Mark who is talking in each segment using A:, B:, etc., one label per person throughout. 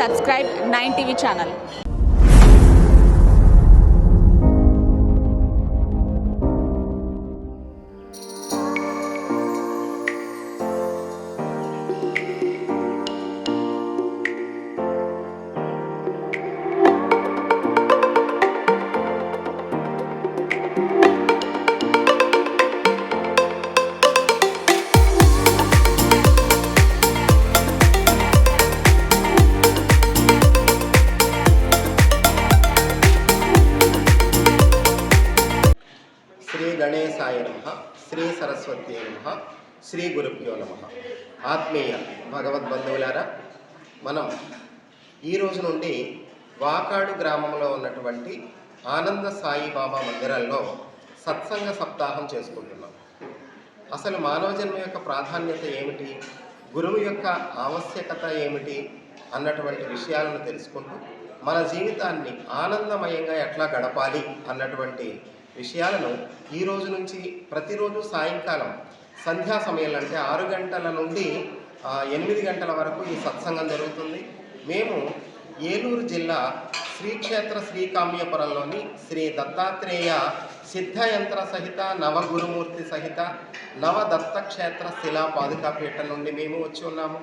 A: subscribe 9 TV channel.
B: Shri గణేశాయ నమః, శ్రీ సరస్వతి నమః, శ్రీ గురుభ్యో నమః. ఆత్మీయ భగవద్బంధువులారా, మనం ఈ రోజు నుండి వాకాడు గ్రామంలో ఉన్నటువంటి ఆనంద సాయిబాబా మందిరంలో సత్సంగ సప్తాహం చేసుకుంటున్నాం. అసలు మానవ జన్మ యొక్క ప్రాధాన్యత ఏమిటి, గురువు యొక్క ఆవశ్యకత ఏమిటి అన్నటువంటి విషయాలను తెలుసుకుంటూ మన జీవితాన్ని ఆనందమయంగా ఎట్లా గడపాలి అన్నటువంటి విషయాలను ఈ రోజు నుంచి ప్రతిరోజు సాయంకాలం సంధ్యా సమయంలో అంటే 6 గంటల నుండి 8 గంటల వరకు ఈ సత్సంగం జరుగుతుంది. మేము ఏలూరు జిల్లా శ్రీక్షేత్ర శ్రీకామ్యపురంలోని శ్రీ దత్తాత్రేయ సిద్ధయంత్ర సహిత నవగురుమూర్తి సహిత నవదత్తక్షేత్ర శిలా పాదుకాపీఠం నుండి మేము వచ్చి ఉన్నాము.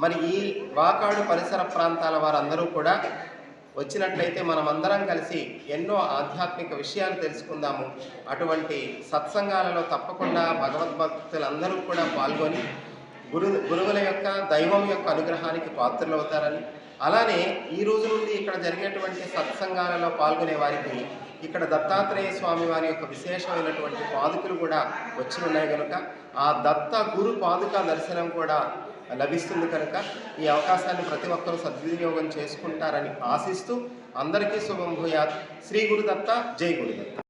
B: మరి ఈ వాకాడు పరిసర ప్రాంతాల వారందరూ కూడా వచ్చినట్లయితే మనమందరం కలిసి ఎన్నో ఆధ్యాత్మిక విషయాలు తెలుసుకుందాము. అటువంటి సత్సంగాలలో తప్పకుండా భగవద్భక్తులందరూ కూడా పాల్గొని గురువుల యొక్క దైవం యొక్క అనుగ్రహానికి పాత్రలవుతారని, అలానే ఈ రోజు నుండి ఇక్కడ జరిగేటువంటి సత్సంగాలలో పాల్గొనే వారికి ఇక్కడ దత్తాత్రేయ స్వామి వారి యొక్క విశేషమైనటువంటి పాదుకలు కూడా వచ్చి ఉన్నాయి కనుక ఆ దత్త గురు పాదుక దర్శనం కూడా లభిస్తుంది కనుక ఈ అవకాశాన్ని ప్రతి ఒక్కరూ సద్వినియోగం చేసుకుంటారని ఆశిస్తూ అందరికీ శుభం భూయాత్. శ్రీ గురుదత్త, జై గురుదత్త.